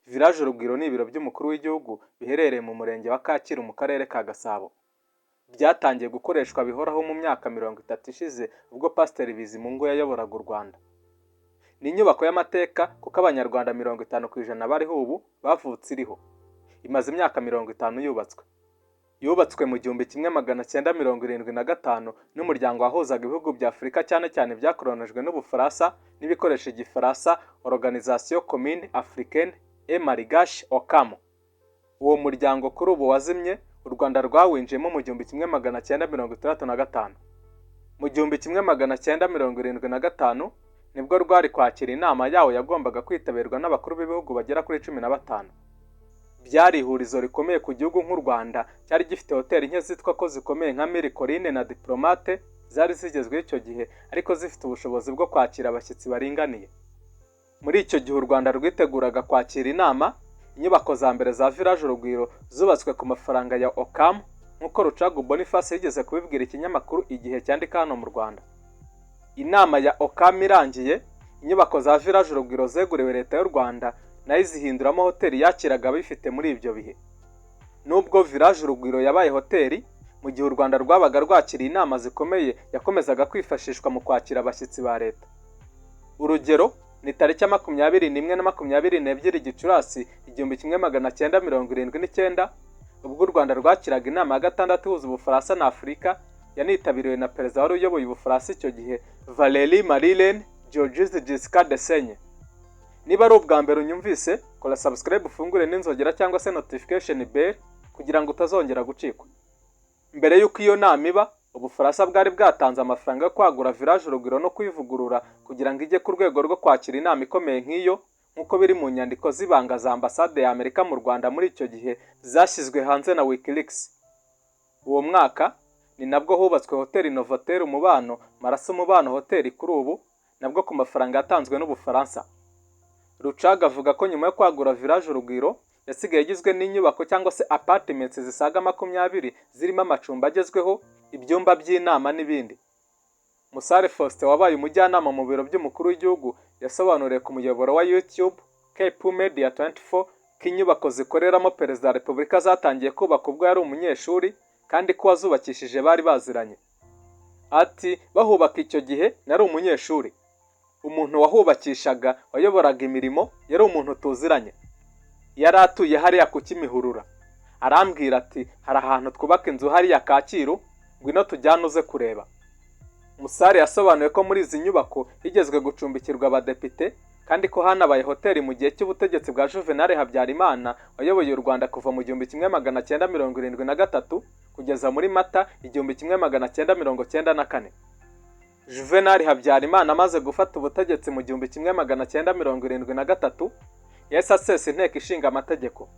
Village Urugwiro ni ibiro by'umukuru w'igihugu biherereye mu murenge wa Kacyiru mu karere ka Gasabo. Byatangiye gukoreshwa bihoraho mu myaka 30 ishize ubwo Pasiteri Bizimungu yayoboraga u Rwanda. Ni inyubako y'amateka kuko Abanyarwanda 50% bariho ubu bavutse iriho. Imaze imyaka 50 yubatswe. Yubatswe mu 1975 n'umuryango wahuzaga ibihugu bya Afurika cyane cyane byakolonijwe n'Ubufaransa n'ibikoresha Igifaransa Organisation Commune Africaine et Malgache OCAM. Uwo muryango kuri ubu wazimye, u Rwanda rwawinjiyemo mu 1965. Mu 1975 nibwo rwari kwakira inama yawo yagombaga kwitabirwa n'abakuru b'ibihugu bagera kuri 15. Byari ihurizo rikomeye ku gihugu nk'u Rwanda cyari gifite hoteli nke zitwa ko zikomeye nka Mille Collines na Diplomate zari zigezweho icyo gihe ariko zifite ubushobozi bwo kwakira abashyitsi baringaniye. Muri icyo gihe u Rwanda rwiteguraga kwakira inama, inyubako za mbere za Village Urugwiro zubatswe ku mafaranga ya OCAM nk'uko Rucagu Boniface yigeze kubibwira ikinyamakuru Igihe cyandika hano mu Rwanda. Inama ya OCAM irangiye, inyubako za Village Urugwiro zeguriwe leta y'u Rwanda nayo zihinduramo hoteli yakiraga abifite muri ibyo bihe. Nubwo Village Urugwiro yabaye hoteli, mu gihe u Rwanda rwabaga rwakiriye inama zikomeye yakomezaga kwifashishwa mu kwakira abashyitsi ba leta. Urugero ni tariki 21 na 22 Gicurasi 1979 ubwo u Rwanda rwakiraga inama ya gatandatu ihuza Ubufaransa na Afurika yanitabiriwe na perezida wari uyoboye Ubufaransa icyo gihe Valéry Marie-Laine Giscard d'Estaing. Niba ari ubwa mbere unyumvise, kora subscribe ufungure n'inzogera cyangwa se notification bell kugira ngo utazongera gucikwa. Mbere y'uko iyo nama iba, Ubufaransa bwari bwatanze amafaranga yo kwagura Village Urugwiro no kwivugurura kugira ngo ijye ku rwego rwo kwakira inama ikomeye nk'iyo, nk'uko biri mu nyandiko z'ibanga za ambasade ya Amerika mu Rwanda muri icyo gihe zashyizwe hanze na Wikileaks. Uwo mwaka ni nabwo hubatswe hoteli Novotel Umubano Maraso Umubano hoteli kuri ubu, nabwo ku mafaranga yatanzwe n'Ubufaransa. Rucaga avuga ko nyuma yo kwagura Village Urugwiro yasigaye igizwe n'inyubako cyangwa se apartments zisaga 20 zirimo amacumbi agezweho, ibyumba by'inama n'ibindi. Musare Faustin wabaye umujyanama mu biro by'umukuru w'igihugu yasobanuriye ku muyoboro wa YouTube KP Media 24 ko inyubako zikoreramo Perezida wa Repubulika zatangiye kubaka ubwo yari umunyeshuri kandi ko wazubakishije bari baziranye. Ati bahubaka icyo gihe nari umunyeshuri. Umuntu wahubakishaga wayoboraga imirimo yari umuntu tuziranye. Yari atuye hariya ku Kimihurura. Arambwira ati hari ahantu twubaka inzu hariya Kacyiru, ngwino tujyane uze kureba. Musare yasobanuye ko muri izi nyubako higezwe gucumbikirwa abadepite kandi ko hanabaye hoteli mu gihe cy'ubutegetsi bwa Juvenal Habyarimana wayoboye u Rwanda kuva mu 1973 kugeza muri Mata 1994. Juvenal Habyarimana amaze gufata ubutegetsi mu 1973 yahise asesa inteko ishinga amategeko.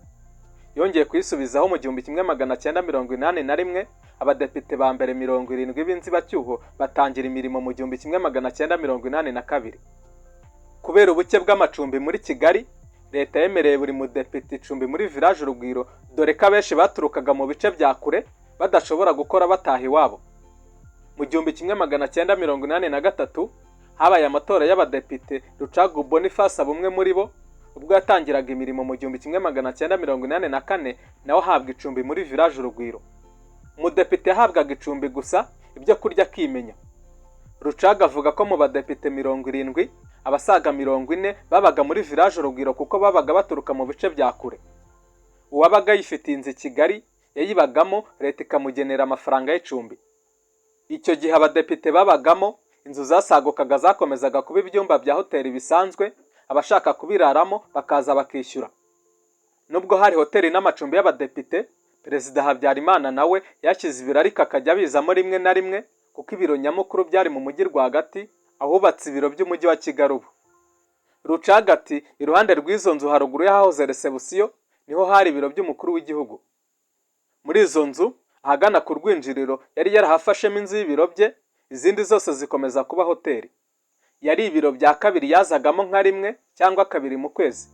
Yongeye kuyisubizaho mu 1981, abadepite ba mbere 70 b'inzibacyuho batangira imirimo mu 1982. Kubera ubuke bw'amacumbi muri Kigali, leta yemereye buri mudepite icumbi muri Village Urugwiro, dore ko abenshi baturukaga mu bice bya kure badashobora gukora bataha iwabo. Mu 1983 habaye amatora y'abadepite. Rucagu Boniface abumwe muri bo, ubwo yatangiraga imirimo mu 1984 nawe ahabwa icumbi muri Village Urugwiro. Umudepite yahabwaga icumbi gusa, ibyo kurya akimenya. Rucaga avuga ko mu badepite 70 abasaga 40 babaga muri Village Urugwiro kuko babaga baturuka mu bice bya kure. Uwabaga yifitiye inzu i Kigali yayibagamo, leta ikamugenera amafaranga y'icumbi. Icyo gihe abadepite babagamo, inzu zasagukaga zakomezaga kuba ibyumba bya hoteli bisanzwe, abashaka kubiraramo bakaza bakishyura. Nubwo hari hoteli n'amacumbi y'abadepite, Perezida Habyarimana nawe yashyize ibiro ariko akajya bizamo rimwe na rimwe kuko ibiro nyamukuru byari mu mujyi rwagati ahubatse ibiro by'umujyi wa Kigali ubu. Rucaga ati iruhande rw'izo nzu haruguru y'ahahoze resebusiyo niho hari ibiro by'umukuru w'igihugu. Muri izo nzu ahagana ku rwinjiriro yari yarahafashemo inzu y'ibiro bye, izindi zose zikomeza kuba hoteli. Yari ibiro bya kabiri yazagamo nka rimwe cyangwa kabiri mu kwezi.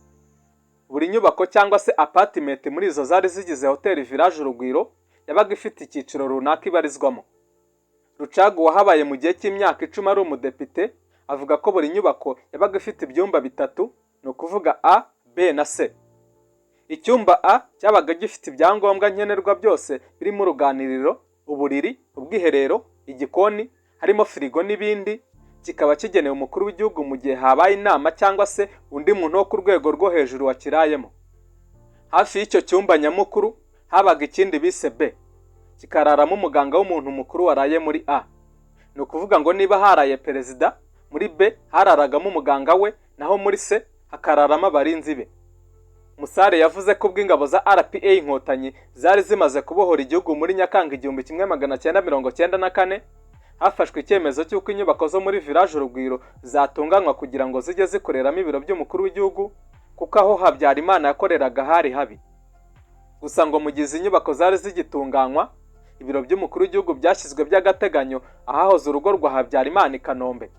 Buri nyubako cyangwa se apartment muri izo zari zigize hoteli Village Urugwiro yabaga ifite icyiciro runaka ibarizwamo. Rucagu wahabaye mu gihe cy'imyaka 10 ari umudepite avuga ko buri nyubako yabaga ifite ibyumba bitatu, no kuvuga A, B na C. Icyumba A cyabaga gifite ibyangombwa nkenerwa byose birimo uruganiriro, uburiri, ubwiherero, igikoni, harimo firigo n'ibindi. Kikaba kigenewe umukuru w'igihugu mu gihe habaye inama cyangwa se undi muntu wo ku rwego rwo hejuru wakirayemo. Hafi y'icyo cyumba nyamukuru habaga ikindi bise B, kikararamo umuganga w'umuntu mukuru waraye muri A. Ni ukuvuga ngo niba haraye perezida, muri B hararagamo umuganga we, naho muri C hakararamo abarinzi be. Musare yavuze ko ubw'ingabo za RPA Inkotanyi zari zimaze kubohora igihugu muri Nyakanga 1994, hafashwe icyemezo cy'uko inyubako zo muri village Urugwiro zatunganywa kugira ngo zijye zikoreramo ibiro by'umukuru w'igihugu, kuko aho Habyarimana yakoreraga hari habi. Gusa ngo mu gihe inyubako zari zigitunganywa, ibiro by'umukuru w'igihugu byashyizwe by'agateganyo ahahoze urugo rwa Habyarimana i Kanombe.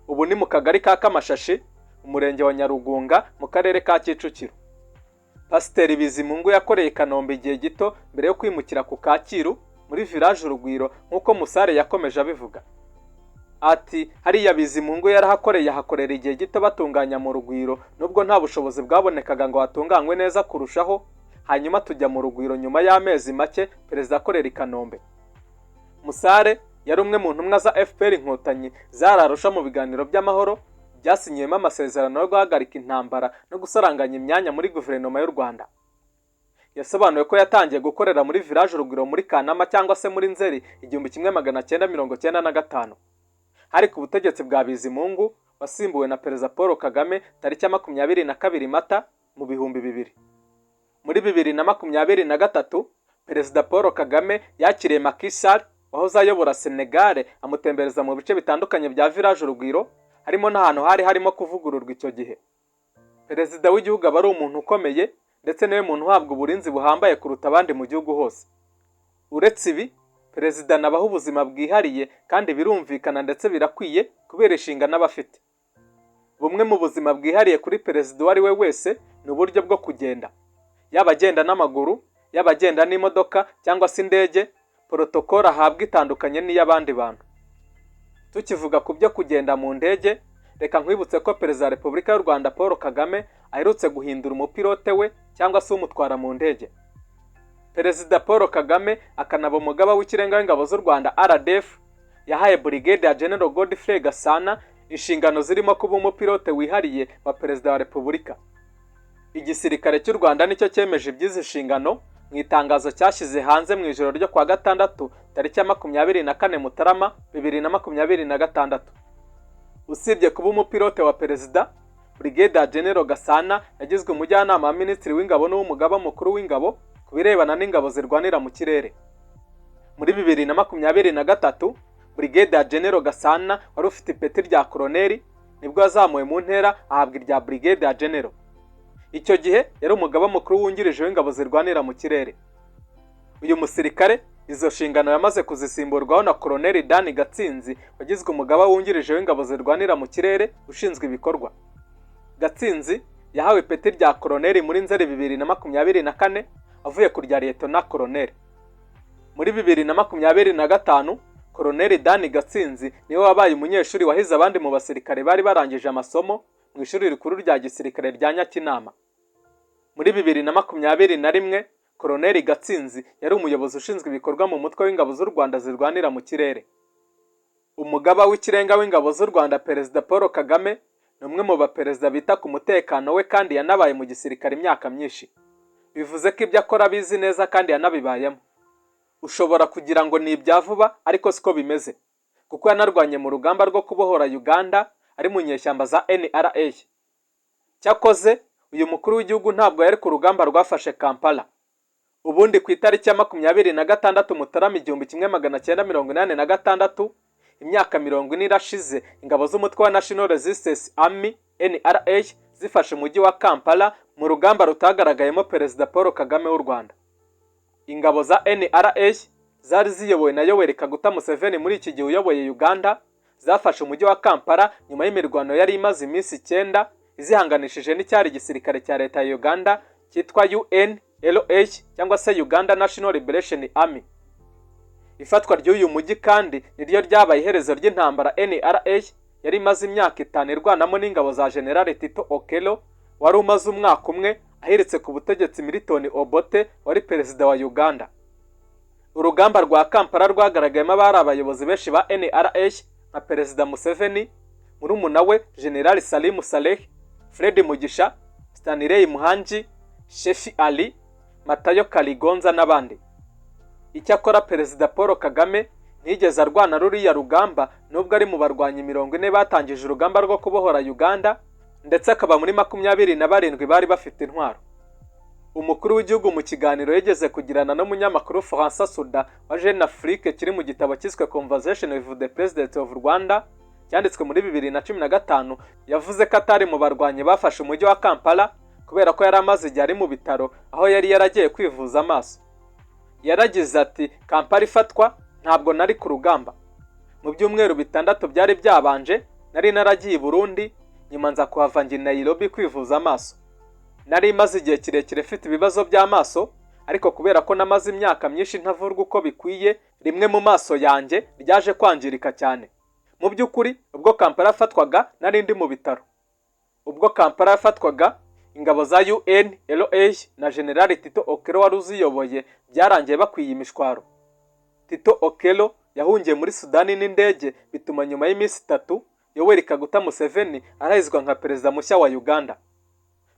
Ubu ni mu kagari ka Kamashashi, umurenge wa Nyarugunga, mu karere ka Kicukiro. Pasiteri Bizimungu yakoreye Kanombe igihe gito mbere yo kwimukira ku Kacyiru muri village Urugwiro, nk'uko Musare yakomeje abivuga. Ati hariya Bizimungu yarahakoreye ahakorera igihe gito batunganya mu Rugwiro, nubwo nta bushobozi bwabonekaga ngo hatunganywe neza kurushaho. Hanyuma tujya mu Rugwiro nyuma y'amezi make perezida akorera i Kanombe. Musare yari umwe mu ntumwa za FPR Inkotanyi zararusha mu biganiro by'amahoro byasinyiwemo amasezerano yo guhagarika intambara no gusaranganya imyanya muri guverinoma y'u Rwanda. Yasobanuye ko yatangiye gukorera muri village Urugwiro muri Kanama cyangwa se muri Nzeri 1995. Hari ku butegetsi bwa Bizimungu wasimbuwe na Perezida Paul Kagame tariki 22 Mata mu 2000. Muri 2023 Perezida Paul Kagame yakiriye Macky Sall wahoze ayobora Senegal, amutembereza mu bice bitandukanye bya village Urugwiro, harimo n'ahantu harimo kuvugururwa icyo gihe. Perezida w'igihugu aba ari umuntu ukomeye, ndetse niwe muntu uhabwa uburinzi buhambaye kuruta abandi mu gihugu hose. Uretse ibi, perezida nabaho ubuzima bwihariye kandi birumvikana ndetse birakwiye kubera inshingano abafite. Bumwe mu buzima bwihariye kuri perezida wari we wese ni uburyo bwo kugenda. Yaba agenda n'amaguru, yaba agenda n'imodoka cyangwa se indege, protokole ahabwa itandukanye n'iy'abandi bantu. Tukivuga ku byo kugenda mu ndege, reka nkwibutse ko Perezida wa Repubulika y'u Rwanda Paul Kagame aherutse guhindura umupilote we cyangwa se umutwara mu ndege. Perezida Paul Kagame akanaba umugaba w'ikirenga w'ingabo z'u Rwanda RDF yahaye Brigadier General Godfrey Gasana inshingano zirimo kuba umupilote wihariye wa Perezida wa Repubulika. Igisirikare cy'u Rwanda nicyo cyemeje iby'izi nshingano mu itangazo cyashyize hanze mu ijoro ryo kwa gatandatu tariki 24 Mutarama 2026. Usibye kuba umupilote wa perezida, Brigadier General Gasana yagizwe umujyanama wa Minisitiri w'Ingabo n'umugaba mukuru w'ingabo ku birebana n'ingabo zirwanira mu kirere. Muri 2023 Brigadier General Gasana wari ufite ipeti rya koloneli nibwo yazamuwe mu ntera ahabwa irya Brigadier General. Icyo gihe yari umugaba mukuru wungirije w'ingabo zirwanira mu kirere. Uyu musirikare izo nshingano yamaze kuzisimburwaho na Koloneli Dani Gatsinzi wagizwe umugaba wungirije w'ingabo zirwanira mu kirere ushinzwe ibikorwa. Gatsinzi yahawe ipeti rya koloneli muri Nzeri 2024 avuye ku rya Lieutenant Koloneli. Muri 2025 Koloneli Dani Gatsinzi niwe wabaye umunyeshuri wahize abandi mu basirikare bari barangije amasomo mu ishuri rikuru rya gisirikare rya Nyakinama. Muri 2021 Koloneli Gatsinzi yari umuyobozi ushinzwe ibikorwa mu mutwe w'ingabo z'u Rwanda zirwanira mu kirere. Umugaba w'ikirenga w'ingabo z'u Rwanda Perezida Paul Kagame ni umwe mu baperezida bita ku mutekano we kandi yanabaye mu gisirikare imyaka myinshi. Bivuze ko ibyo akora bizi neza kandi yanabibayemo. Ushobora kugira ngo ni ibya vuba ariko siko bimeze, kuko yanarwanye mu rugamba rwo kubohora Uganda ari mu nyeshyamba za NRA. Cyakoze uyu mukuru w'igihugu ntabwo yari ku rugamba rwafashe Kampala. Ubundi ku itariki ya 26 Mutarama 1986, imyaka 40 irashize ingabo z'umutwe wa National Resistance Army NRA zifashe umujyi wa Kampala mu rugamba rutagaragayemo Perezida Paul Kagame w'u Rwanda. Ingabo za NRA zari ziyobowe na Yoweri Kaguta Museveni muri iki gihe uyoboye Uganda, zafashe umujyi wa Kampala nyuma y'imirwano yari imaze iminsi 9 izihanganishije n'icyari gisirikare cya leta ya Uganda cyitwa UNLA cyangwa se Uganda National Liberation Army. Ifatwa ry'uyu mujyi kandi niryo ryabaye iherezo ry'intambara NRA yari imaze imyaka 5 irwanamo n'ingabo za General Tito Okello wari umaze umwaka umwe ahiritse ku butegetsi Milton Obote wari perezida wa Uganda. Urugamba rwa Kampala rwagaragayemo abari abayobozi benshi ba NRH nka perezida Museveni, murumuna we General Salim Saleh, Fred Mugisha, Stanley Muhanji, Shefi Ali, Matayo Kaligonza n'abandi. Icyakora perezida Paul Kagame ntiyigeze arwana ruriya rugamba nubwo ari mu barwanyi 40 batangije urugamba rwo kubohora Uganda, ndetse akaba muri 27 bari bafite intwaro. Umukuru w'igihugu mu kiganiro yigeze kugirana n'umunyamakuru François Souda wa Jeune Afrique kiri mu gitabo cyiswe Conversation with the President of Rwanda cyanditswe muri 2015, yavuze ko atari mu barwanyi bafashe umujyi wa Kampala kubera ko yari amaze igihe ari mu bitaro aho yari yaragiye kwivuza amaso. Yaragize ati Kampala ifatwa ntabwo nari ku rugamba. Mu byumweru 6 byari byabanje nari naragiye i Burundi, nyuma nza kuhava njye Nairobi kwivuza amaso. Nari maze igihe kirekire mfite ibibazo by'amaso, ariko kubera ko namaze imyaka myinshi ntavurwa uko bikwiye, rimwe mu maso yanjye ryaje kwangirika cyane. Mu by'ukuri ubwo Kampala yafatwaga nari ndi mu bitaro. Ubwo Kampala yafatwaga, ingabo za UNLA na General Tito Okello wari uziyoboye byarangiye bakwiye imishwaro. Tito Okello yahungiye muri Sudani n'indege, bituma nyuma y'iminsi 3 Yoweri Kaguta Museveni arahizwa nka perezida mushya wa Uganda.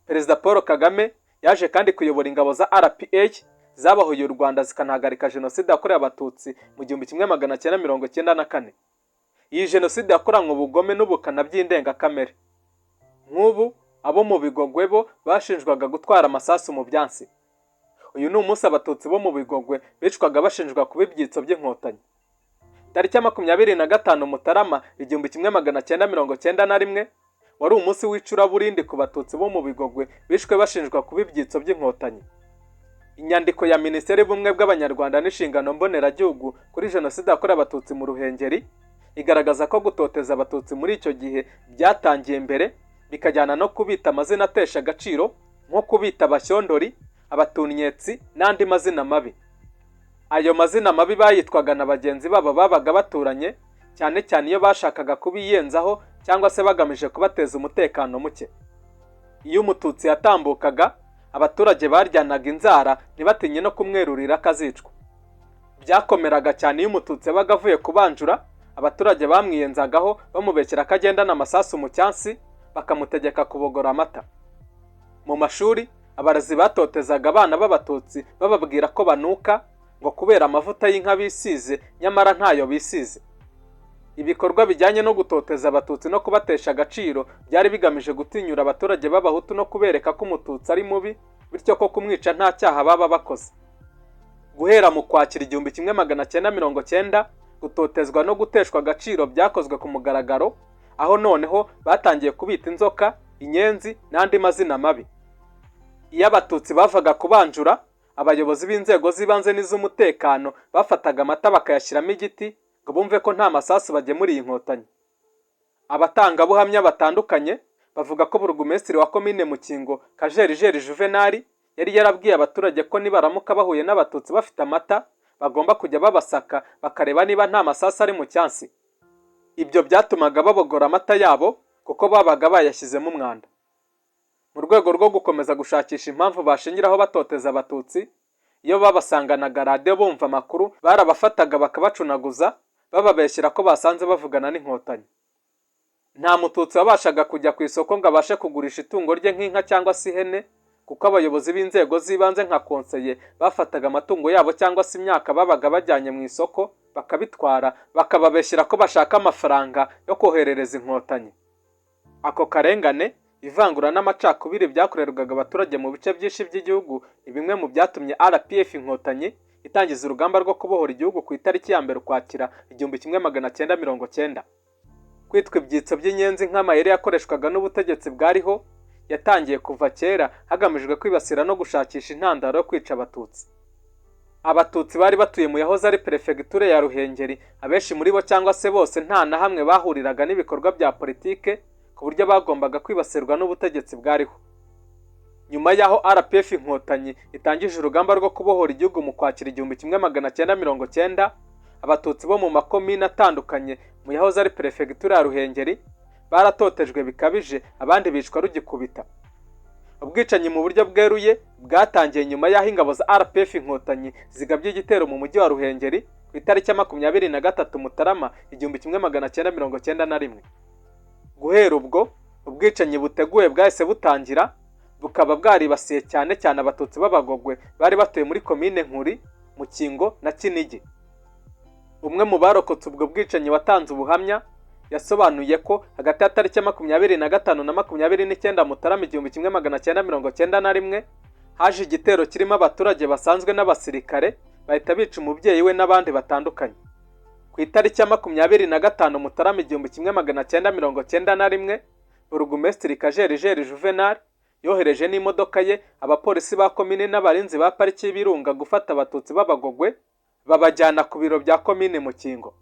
Perezida Paul Kagame yaje kandi kuyobora ingabo za RPH zabahoye u Rwanda zikanahagarika jenoside yakorewe abatutsi mu 1994. Iyi jenoside yakoranywe ubugome n'ubukana by'indengakamere. Nk'ubu abo mu Bigogwe bo bashinjwaga gutwara amasasu mu byansi. Uyu ni umunsi abatutsi bo mu Bigogwe bicwaga bashinjwa kuba ibyitso by'inkotanyi. Tariki 25 Mutarama 1991 wari umunsi w'icuraburindi ku batutsi bo mu Bigogwe bishwe bashinjwa kuba ibyitso by'inkotanyi. Inyandiko ya Minisiteri y'Ubumwe bw'Abanyarwanda n'Inshingano Mboneragihugu kuri jenoside yakorewe abatutsi mu Ruhengeri igaragaza ko gutoteza abatutsi muri icyo gihe byatangiye mbere, bikajyana no kubita amazina atesha agaciro nko kubita abashyondori, abatunyetsi n'andi mazina mabi. Ayo mazina mabi bayitwaga na bagenzi babo babaga baturanye, cyane cyane iyo bashakaga kubiyenzaho cyangwa se bagamije kubateza umutekano muke. Iyo umututsi yatambukaga, abaturage baryanaga inzara ntibatinye no kumwerurira akazicwa. Byakomeraga cyane iyo umututsi yabaga avuye kubanjura, abaturage bamwiyenzagaho bamubekera akagendana amasasu mu cyansi, bakamutegeka kubogora amata. Mu mashuri abarezi batotezaga abana b'abatutsi bababwira ko banuka ngo kubera amavuta y'inka bisize nyamara ntayo bisize. Ibikorwa bijyanye no gutoteza abatutsi no kubatesha agaciro byari bigamije gutinyura abaturage b'abahutu no kubereka ko umututsi ari mubi, bityo ko kumwica nta cyaha baba bakoze. Guhera mu Kwakira 1990, gutotezwa no guteshwa agaciro byakozwe ku mugaragaro, aho noneho batangiye kubita inzoka, inyenzi n'andi mazina mabi. Iyo abatutsi bavaga kubanjura, abayobozi b'inzego z'ibanze n'iz'umutekano bafataga amata bakayashyiramo igiti ngo bumve ko nta masasu bagemuriye inkotanyi. Abatangabuhamya batandukanye bavuga ko burugumesitiri wa komine Mukingo Kajerijeri Juvenal yari yarabwiye abaturage ko nibaramuka bahuye n'abatutsi bafite amata bagomba kujya babasaka bakareba niba nta masasu ari mu cyansi. Ibyo byatumaga babogora amata yabo kuko babaga bayashyizemo umwanda. Mu rwego rwo gukomeza gushakisha impamvu bashingiraho batoteza abatutsi, iyo babasanganaga radio bumva amakuru barabafataga bakabacunaguza, bababeshyira ko basanze bavugana n'inkotanyi. Nta mututsi wabashaga kujya ku isoko ngo abashe kugurisha itungo rye nk'inka cyangwa se ihene, kuko abayobozi b'inzego z'ibanze nka konseye bafataga amatungo yabo cyangwa se imyaka babaga bajyanye mu isoko bakabitwara, bakababeshyira ko bashaka amafaranga yo koherereza inkotanyi. Ako karengane, ivangura n'amacakubiri byakorerwaga abaturage mu bice byinshi by'igihugu ni bimwe mu byatumye RPF inkotanyi itangiza urugamba rwo kubohora igihugu ku itariki ya 1 Ukwakira 1990. Kwitwa ibyitso by'inyenzi nk'amayeri yakoreshwaga n'ubutegetsi bwariho yatangiye kuva kera hagamijwe kwibasira no gushakisha intandaro yo kwica abatutsi. Abatutsi bari batuye mu yahoze ari prefecture ya Ruhengeri, abenshi muri bo cyangwa se bose nta na hamwe bahuriraga n'ibikorwa bya politike ku buryo bagombaga kwibasirwa n'ubutegetsi bwariho. Nyuma yaho RPF inkotanyi itangije urugamba rwo kubohora igihugu mu Kwakira 1990, abatutsi bo mu makomine atandukanye mu yahoze ari prefecture ya Ruhengeri baratotejwe bikabije, abandi bicwa rugikubita. ubwicanyi mu buryo bweruye bwatangiye nyuma y'aho ingabo za RPF Inkotanyi zigabye igitero mu mujyi wa Ruhengeri ku itariki ya 23 Mutarama 1991. Guhera ubwo ubwicanyi buteguye bwahise butangira, bukaba bwaribasiye cyane cyane abatutsi b'Abagogwe bari batuye muri komine Nkuri, Mukingo na Kinigi. Umwe mu barokotse ubwo bwicanyi watanze ubuhamya yasobanuye ko hagati ya tariki ya 25 na 29 Mutarama 1991 haje igitero kirimo abaturage basanzwe n'abasirikare bahita bica umubyeyi we n'abandi batandukanye. Ku itariki ya 25 Mutarama 1991 Burugumesitiri Kajerijeri Juvenal yohereje n'imodoka ye abapolisi ba komine n'abarinzi ba pariki y'Ibirunga gufata abatutsi b'Abagogwe babajyana ku biro bya komine Mukingo.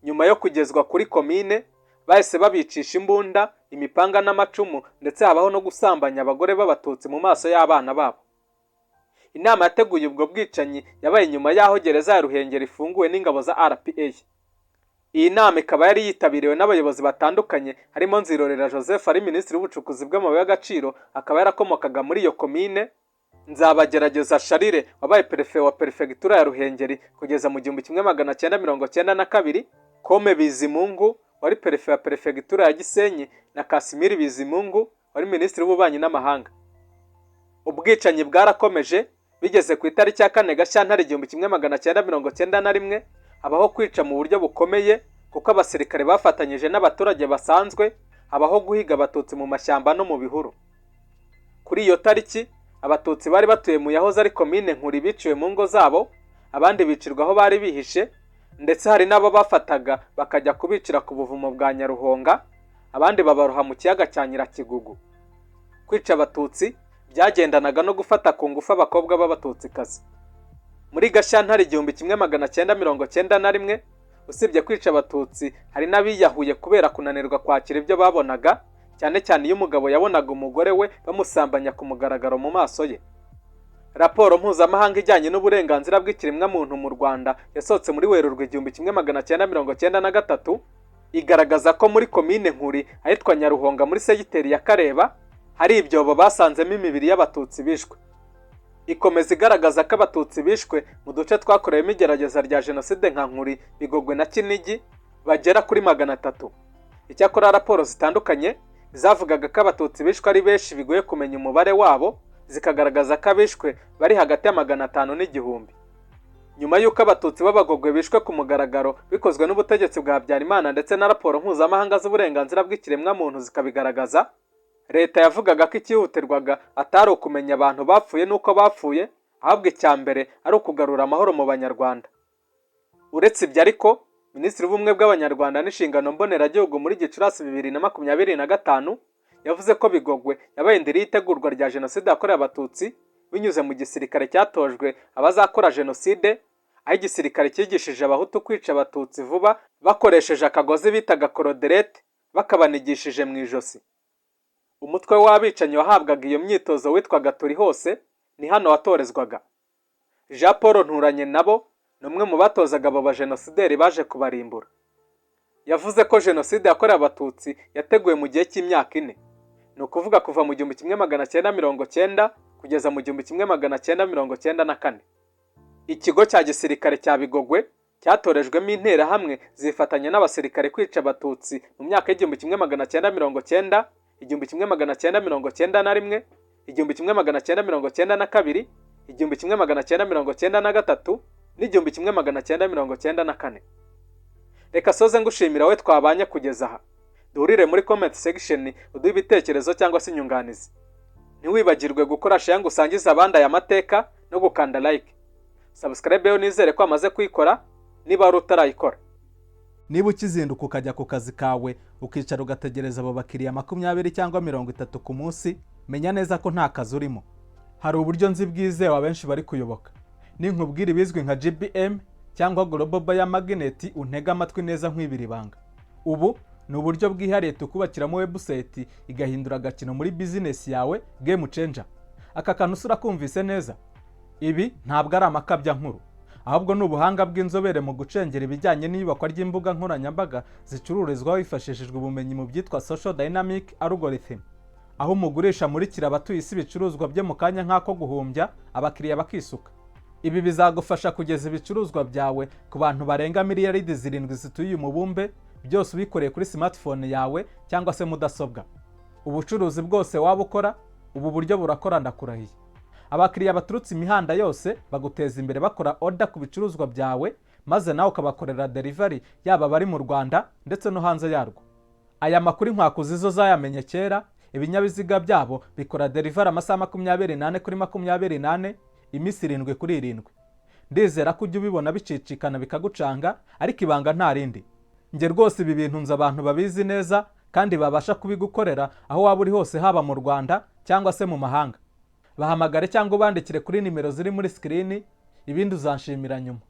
Nyuma yo kugezwa kuri komine bahise babicisha imbunda, imipanga n'amacumu, ndetse habaho no gusambanya abagore b'abatutsi mu maso y'abana babo. Inama yateguye ubwo bwicanyi yabaye nyuma y'aho gereza ya Ruhengeri ifunguwe n'ingabo za RPA. Iyi nama ikaba yari yitabiriwe n'abayobozi batandukanye harimo Nzirorera Joseph ari minisitiri w'ubucukuzi bw'amabuye y'agaciro, akaba yarakomokaga muri iyo komine, Nzabagerageza Charire wabaye perefe wa perefegitura ya Ruhengeri kugeza mu 1992, Kome Bizimungu wari perefe wa perefegitura ya Gisenyi na Kasimiri Bizimungu wari minisitiri w'ububanyi n'amahanga. Ubwicanyi bwarakomeje bigeze ku itariki ya 4 Gashyantare 1991 habaho kwica mu buryo bukomeye kuko abasirikare bafatanyije n'abaturage basanzwe, habaho guhiga abatutsi mu mashyamba no mu bihuru. Kuri iyo tariki abatutsi bari batuye mu yahoze ari komine Nkuri biciwe mu ngo zabo, abandi bicirwa aho bari bihishe, ndetse hari n'abo bafataga bakajya kubicira ku buvumo bwa Nyaruhonga, abandi babaroha mu kiyaga cya Nyirakigugu. Kwica abatutsi byagendanaga no gufata ku ngufu abakobwa b'abatutsikazi. Muri Gashyantare 1991 usibye kwica abatutsi hari n'abiyahuye kubera kunanirwa kwakira ibyo babonaga, cyane cyane iyo umugabo yabonaga umugore we bamusambanya ku mugaragaro mu maso ye. Raporo mpuzamahanga ijyanye n'uburenganzira bw'ikiremwamuntu mu Rwanda yasohotse muri Werurwe 1993 igaragaza ko muri komine Nkuri ahitwa Nyaruhonga muri segiteri ya Kareba hari ibyobo basanzemo imibiri y'abatutsi bishwe. Ikomeza igaragaza ko abatutsi bishwe mu duce twakorewemo igerageza rya jenoside nka Nkuri, Bigogwe na Kinigi bagera kuri 300. Icyakora raporo zitandukanye zavugaga ko abatutsi bishwe ari benshi bigoye kumenya umubare wabo, zikagaragaza ko abishwe bari hagati ya 500 n'igihumbi. Nyuma y'uko abatutsi b'Abagogwe bishwe ku mugaragaro bikozwe n'ubutegetsi bwa Habyarimana ndetse na raporo mpuzamahanga z'uburenganzira bw'ikiremwamuntu zikabigaragaza, leta yavugaga ko ikihutirwaga atari ukumenya abantu bapfuye n'uko bapfuye, ahubwo icya mbere ari ukugarura amahoro mu Banyarwanda. Uretse ibyo ariko, Minisitiri w'Ubumwe bw'Abanyarwanda n'Inshingano Mboneragihugu muri Gicurasi 2025 yavuze ko Bigogwe yabaye indiri y'itegurwa rya jenoside yakorewe abatutsi binyuze mu gisirikare cyatojwe abazakora jenoside, aho igisirikare cyigishije abahutu kwica abatutsi vuba bakoresheje akagozi bitaga koroderete bakabanigishije mu ijosi. Umutwe w'abicanyi wahabwaga iyo myitozo witwaga Turi hose ni hano watorezwaga. Jean Paul Nturanye nabo ni umwe mu batozaga abo bajenosideri baje kubarimbura. Yavuze ko jenoside yakorewe abatutsi yateguwe mu gihe cy'imyaka 4, ni ukuvuga kuva mu 1990 kugeza mu 1994. Ikigo cya gisirikare cya Bigogwe cyatorejwemo interahamwe zifatanya n'abasirikare kwica abatutsi mu myaka y'1990, 1991, 1992, 1993 n'1994. Reka soze ngushimira we twabanye kugeza aha. Duhurire muri comment section uduhe ibitekerezo cyangwa se inyunganizi. Ntiwibagirwe gukora share ngo usangize abandi aya mateka no gukanda like. Subscribe yo nizere ko amaze kuyikora niba ari utarayikora. Niba ukizinduka ukajya ku kazi kawe ukicara ugategereza abo bakiriya 20 cyangwa 30 ku munsi, menya neza ko nta kazi urimo. Hari uburyo nzi bwizewe abenshi bari kuyoboka. Ninkubwira ibizwi nka GBM cyangwa Global Buyer Magnet untega amatwi neza nkwibira ibanga. Ubu ni uburyo bwihariye tukubakiramo website igahindura agakino muri business yawe, game changer. Aka kantu usura kumvise neza. Ibi ntabwo ari amakabya nkuru, ahubwo ni ubuhanga bw'inzobere mu gucengera ibijyanye n'iyubakwa ry'imbuga nkoranyambaga zicururizwaho hifashishijwe ubumenyi mu byitwa social dynamic algorithm. aho umugurisha amurikira abatuye isi ibicuruzwa bye mu kanya nk'ako guhumbya, abakiriya bakisuka. Ibi bizagufasha kugeza ibicuruzwa byawe ku bantu barenga miliyaridi 7 zituye uyu mubumbe, byose ubikoreye kuri smartphone yawe cyangwa se mudasobwa. Ubucuruzi bwose waba ukora, ubu buryo burakora ndakurahiye. Abakiriya baturutse imihanda yose baguteza imbere bakora order ku bicuruzwa byawe, maze nawe ukabakorera delivery yaba bari mu Rwanda ndetse no hanze yarwo. Aya makuru inkwakuzi zo zayamenye kera, ibinyabiziga byabo bikora delivery amasaha 24 kuri 24, iminsi 7 kuri 7. Ndizera ko ujya ubibona bicicikana bikagucanga, ariko ibanga nta rindi. Nge rwose ibi bintu nzi abantu babizi neza kandi babasha kubigukorera aho waba uri hose, haba mu Rwanda cyangwa se mu mahanga. Bahamagare cyangwa ubandikire kuri nimero ziri muri screen, ibindi uzanshimira nyuma.